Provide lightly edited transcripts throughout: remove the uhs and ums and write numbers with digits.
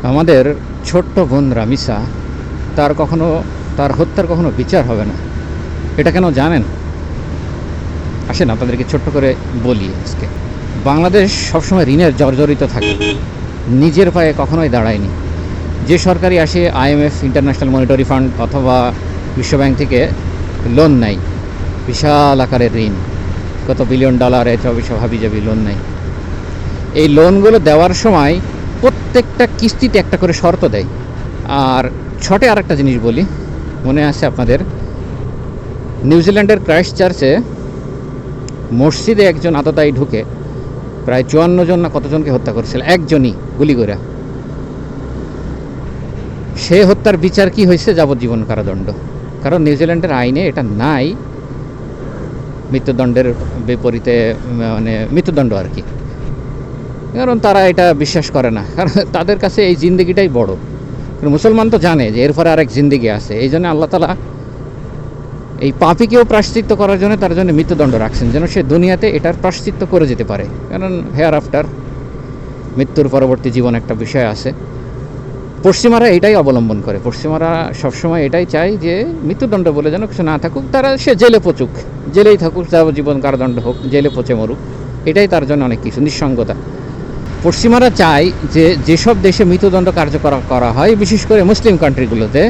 আমাদের ছোট্ট বোন রামিসা, তার হত্যার কখনো বিচার হবে না। এটা কেন জানেন? আসেন আপনাদেরকে ছোট্ট করে বলি আজকে। বাংলাদেশ সবসময় ঋণের জর্জরিত থাকে, নিজের পায়ে কখনোই দাঁড়ায়নি। যে সরকারই আসে IMF, ইন্টারন্যাশনাল মনিটারি ফান্ড অথবা বিশ্বব্যাংক থেকে লোন নেয়, বিশাল আকারের ঋণ, কত বিলিয়ন ডলার, এসব হাবিজাবি লোন নেয়। এই লোনগুলো দেওয়ার সময় প্রত্যেকটা কিস্তিতে একটা করে শর্ত দেয়। আর ছটে আরেকটা জিনিস বলি, মনে আছে আপনাদের, নিউজিল্যান্ডের ক্রাইস্ট চার্চে মসজিদে একজন আততায়ী ঢুকে প্রায় 54 জন না কতজনকে হত্যা করেছিল, একজনই গুলি করে। সে হত্যার বিচার কি হয়েছে? যাবজ্জীবন কারাদণ্ড। কারণ নিউজিল্যান্ডের আইনে এটা নাই, মৃত্যুদণ্ডের বিপরীতে, মানে মৃত্যুদণ্ড আর কি। কারণ তারা এটা বিশ্বাস করে না, কারণ তাদের কাছে এই জিন্দেগিটাই বড়। মুসলমান তো জানে যে এরপরে আরেক জিন্দেগি আছে, এই জন্য আল্লাহ তাআলা এই পাপীকেও প্রায়শ্চিত্ত করার জন্য তার জন্য মৃত্যুদণ্ড রাখছেন, যেন সে দুনিয়াতে এটার প্রায়শ্চিত্ত করে যেতে পারে। কারণ হেয়ার আফটার, মৃত্যুর পরবর্তী জীবন একটা বিষয় আছে। পশ্চিমারা এটাই অবলম্বন করে, পশ্চিমারা সবসময় এটাই চায় যে মৃত্যুদণ্ড বলে যেন কিছু না থাকুক, তারা সে জেলে পচুক, জেলেই থাকুক, যাবজ্জীবন কারাদণ্ড হোক, জেলে পচে মরুক, এটাই তার জন্য অনেক কিছু, নিঃসঙ্গতা। পশ্চিমারা চায় যে যেসব দেশে মৃত্যুদণ্ড কার্যকর করা হয়, বিশেষ করে মুসলিম কান্ট্রিগুলোতে,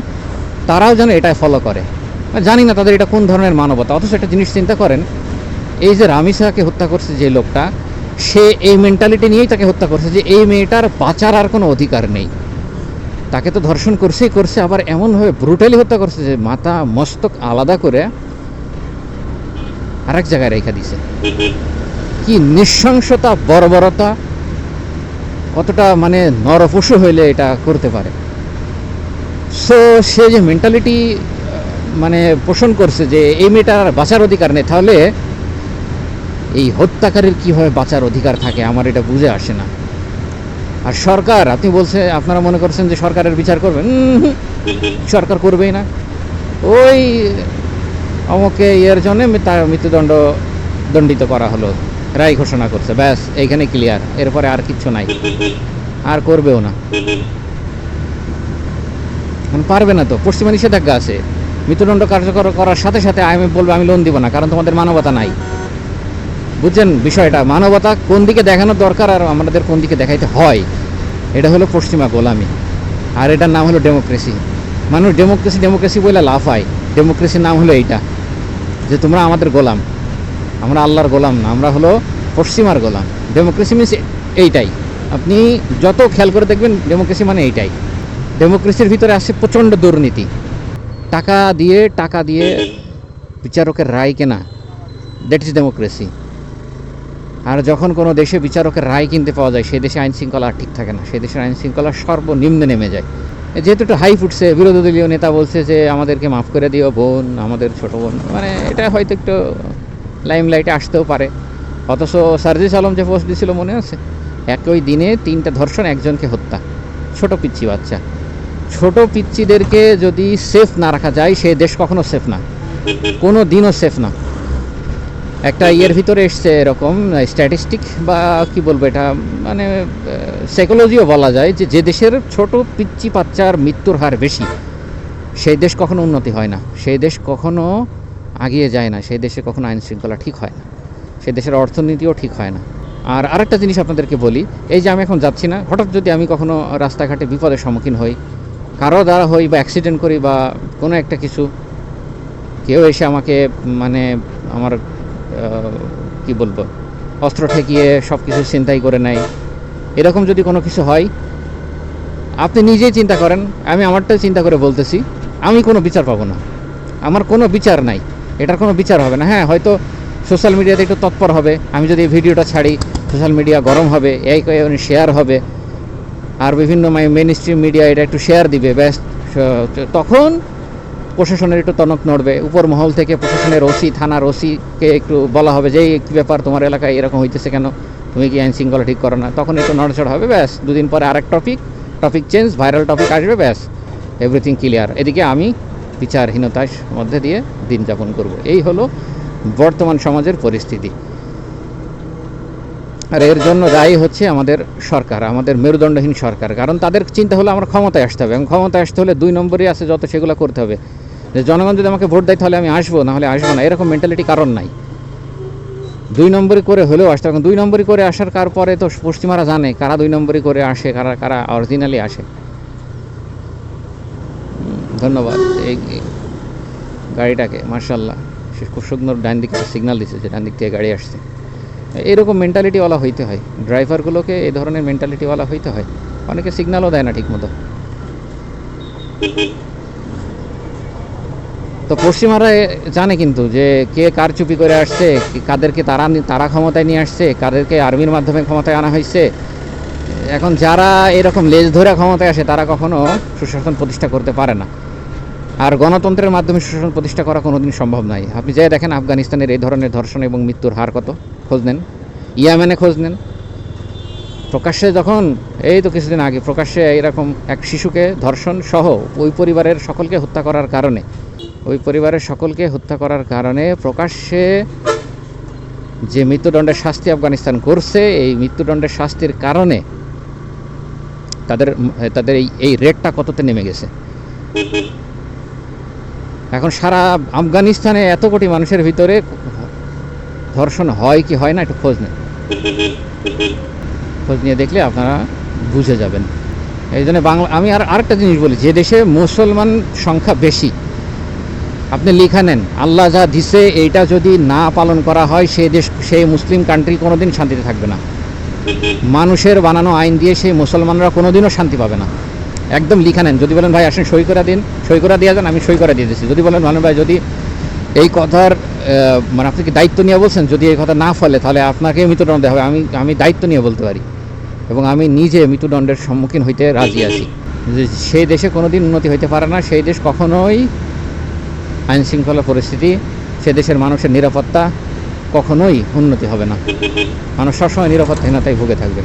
তারাও যেন এটা ফলো করে। জানি না তাদের এটা কোন ধরনের মানবতা। অথচ একটা জিনিস চিন্তা করেন, এই যে রামিসাকে হত্যা করছে যে লোকটা, সে এই মেন্টালিটি নিয়েই তাকে হত্যা করছে যে এই মেয়েটার বাঁচার আর কোনো অধিকার নেই। তাকে তো ধর্ষণ করছেই করছে, আবার এমনভাবে ব্রুটালি হত্যা করছে যে মাথা মস্তক আলাদা করে আরেক জায়গায় রেখে দিছে। কি নৃশংসতা, বর্বরতা, কতটা মানে নরপশু হইলে এটা করতে পারে। সো সে যে মেন্টালিটি মানে পোষণ করছে যে এই মেয়েটার বাঁচার অধিকার নেই, তাহলে এই হত্যাকারীর কীভাবে বাঁচার অধিকার থাকে আমার এটা বুঝে আসে না। আর সরকার, আপনি বলছে, আপনারা মনে করছেন যে সরকারের বিচার করবেন, সরকার করবেই না। ওই অমুকে এর জন্য তার মৃত্যুদণ্ড দণ্ডিত করা হলো, রায় ঘোষণা করছে, ব্যাস এইখানে ক্লিয়ার, এরপরে আর কিচ্ছু নাই, আর করবেও না। পারবে না তো, পশ্চিমা নিষেধাজ্ঞা আছে। মৃত্যুদণ্ড কার্যকর করার সাথে সাথে IMF বলবে আমি লোন দিব না, কারণ তোমাদের মানবতা নাই। বুঝছেন বিষয়টা? মানবতা কোন দিকে দেখানোর দরকার আর আমাদের কোন দিকে দেখাইতে হয়, এটা হলো পশ্চিমা গোলামি। আর এটার নাম হলো ডেমোক্রেসি। মানুষ ডেমোক্রেসি ডেমোক্রেসি বলে লাফায়। ডেমোক্রেসির নাম হলো এইটা, যে তোমরা আমাদের গোলাম, আমরা আল্লাহর গোলাম না, আমরা হলো পশ্চিমার গোলাম। ডেমোক্রেসি মিনস এইটাই। আপনি যত খেয়াল করে দেখবেন, ডেমোক্রেসি মানে এইটাই। ডেমোক্রেসির ভিতরে আসে প্রচণ্ড দুর্নীতি, টাকা দিয়ে বিচারকের রায় কেনা, দ্যাট ইজ ডেমোক্রেসি। আর যখন কোনো দেশে বিচারকের রায় কিনতে পাওয়া যায়, সেই দেশে আইন শৃঙ্খলা ঠিক থাকে না, সেই দেশের আইন শৃঙ্খলা সর্বনিম্নে নেমে যায়। যেহেতু একটু হাই ফুটছে, বিরোধী দলীয় নেতা বলছে যে আমাদেরকে মাফ করে দিও বোন, আমাদের ছোট বোন, মানে এটা হয়তো একটু লাইমলাইটে আসতেও পারে। অথচ সার্জিস আলম যে পোস্ট দিয়েছিল মনে আছে, একই দিনে 3টা ধর্ষণ, একজনকে হত্যা, ছোট পিচ্চি বাচ্চা। ছোট পিচ্চিদেরকে যদি সেফ না রাখা যায়, সেই দেশ কখনো সেফ না, কোনো দিনও সেফ না। একটা ইয়ের ভিতরে এসছে এরকম স্ট্যাটিস্টিক, বা কি বলবো, এটা মানে সাইকোলজিও বলা যায়, যে যে দেশের ছোট পিচ্চি বাচ্চার মৃত্যুর হার বেশি, সেই দেশ কখনো উন্নতি হয় না, সেই দেশ কখনো এগিয়ে যায় না, সেই দেশে কখনো আইন শৃঙ্খলা ঠিক হয় না, সেই দেশের অর্থনীতিও ঠিক হয় না। আর আরেকটা জিনিস আপনাদেরকে বলি, এই যে আমি এখন যাচ্ছি না, হঠাৎ যদি আমি কখনো রাস্তাঘাটে বিপদের সম্মুখীন হই, কারো দ্বারা হই বা অ্যাক্সিডেন্ট করি বা কোনো একটা কিছু, কেউ এসে আমাকে মানে আমার কি বলবো, অস্ত্র ঠেকিয়ে সব কিছু ছিনতাই করে নেয়, এরকম যদি কোনো কিছু হয়, আপনি নিজেই চিন্তা করেন, আমি আমারটাই চিন্তা করে বলতেছি, আমি কোনো বিচার পাবো না, আমার কোনো বিচার নাই, এটার কোনো বিচার হবে না। হ্যাঁ, হয়তো সোশ্যাল মিডিয়াতে একটু তৎপর হবে, আমি যদি এই ভিডিওটা ছাড়ি সোশ্যাল মিডিয়া গরম হবে, এই শেয়ার হবে, আর বিভিন্ন মেইন স্ট্রিম মিডিয়া এটা একটু শেয়ার দিবে, ব্যাস তখন প্রশাসনের একটু টনক নড়বে, উপর মহল থেকে প্রশাসনের ওসি, থানার ওসিকে একটু বলা হবে যে কী ব্যাপার, তোমার এলাকায় এরকম হইতেছে কেন, তুমি কি আইন শৃঙ্খলা ঠিক করো না, তখন একটু নড়চড় হবে, ব্যাস 2 দিন পরে আরেক টপিক চেঞ্জ, ভাইরাল টপিক আসবে, ব্যাস এভরিথিং ক্লিয়ার। এদিকে আমি বিচারহীনতার মধ্যে দিয়ে দিন যাপন করব। এই হলো বর্তমান সমাজের পরিস্থিতি। আর এর জন্য দায়ী হচ্ছে আমাদের সরকার, আমাদের মেরুদণ্ডহীন সরকার। কারণ তাদের চিন্তা হলো আমরা ক্ষমতায় আসতে হবে, এবং ক্ষমতায় আসতে হলে 2 নম্বরই আছে যত, সেগুলো করতে হবে। যে জনগণ যদি আমাকে ভোট দেয় তাহলে আমি আসবো, না হলে আসবো না, এরকম মেন্টালিটি কারণ নাই। 2 নম্বরই করে হলেও আসতে হবে। 2 নম্বরই করে আসার পরে তো পশ্চিমারা জানে কারা 2 নম্বরই করে আসে, কারা কারা অরিজিনালি আসে। ধন্যবাদ এই গাড়িটাকে, মার্শাল্লাহ খুব সুন্দর ডান দিকে সিগন্যাল দিচ্ছে যে ডান দিক থেকে গাড়ি আসছে। এরকম মেন্টালিটিওয়ালা হইতে হয় ড্রাইভারগুলোকে, এই ধরনের মেন্টালিটিওয়ালা হইতে হয়। অনেকে সিগন্যালও দেয় না ঠিক মতো। তো পশ্চিমারা জানে কিন্তু যে কে কার চুপি করে আসছে, কাদেরকে তারা ক্ষমতায় নিয়ে আসছে, কাদেরকে আর্মির মাধ্যমে ক্ষমতায় আনা হয়েছে। এখন যারা এরকম লেজ ধরে ক্ষমতায় আসে তারা কখনো সুশাসন প্রতিষ্ঠা করতে পারে না। আর গণতন্ত্রের মাধ্যমে সুশাসন প্রতিষ্ঠা করা কোনোদিন সম্ভব নয়। আপনি যে দেখেন আফগানিস্তানের এই ধরনের ধর্ষণ এবং মৃত্যুর হার কত, খোঁজ নেন। ইয়েমেনে খোঁজ নেন। প্রকাশ্যে যখন এই তো কিছুদিন আগে প্রকাশ্যে এরকম এক শিশুকে ধর্ষণ সহ ওই পরিবারের সকলকে হত্যা করার কারণে প্রকাশ্যে যে মৃত্যুদণ্ডের শাস্তি আফগানিস্তান করছে, এই মৃত্যুদণ্ডের শাস্তির কারণে তাদের এই রেটটা কততে নেমে গেছে। এখন সারা আফগানিস্তানে এত কোটি মানুষের ভিতরে ধর্ষণ হয় কি হয় না একটু খোঁজ নেন। খোঁজ নিয়ে দেখলে আপনারা বুঝে যাবেন। এই জন্য আমি আরেকটা জিনিস বলি, যে দেশে মুসলমান সংখ্যা বেশি, আপনি লিখা নেন আল্লাহ যা দিছে এইটা যদি না পালন করা হয় সেই মুসলিম কান্ট্রি কোনোদিন শান্তিতে থাকবে না। মানুষের বানানো আইন দিয়ে সেই মুসলমানরা কোনোদিনও শান্তি পাবে না। একদম লিখা নেন। যদি বলেন ভাই আসেন সই করে দিন, সই করে দিয়ে যান, আমি সই করে দিয়ে দিচ্ছি। যদি বলেন মানে ভাই যদি এই কথার মানে আপনি কি দায়িত্ব নিয়ে বলছেন, যদি এই কথা না ফলে তাহলে আপনাকে মৃত্যুদণ্ড দেওয়া হবে, আমি দায়িত্ব নিয়ে বলতে পারি এবং আমি নিজে মৃত্যুদণ্ডের সম্মুখীন হইতে রাজি আছি। সেই দেশে কোনোদিন উন্নতি হইতে পারে না। সেই দেশ কখনোই আইন শৃঙ্খলা পরিস্থিতি, সে দেশের মানুষের নিরাপত্তা কখনোই উন্নতি হবে না। মানুষ সবসময় নিরাপত্তাহীনতায় ভুগে থাকবে।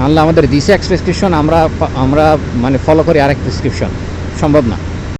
আল্লাহ আমাদের দিছে এক প্রেসক্রিপশন, আমরা মানে ফলো করি আরেক প্রেসক্রিপশন, সম্ভব না।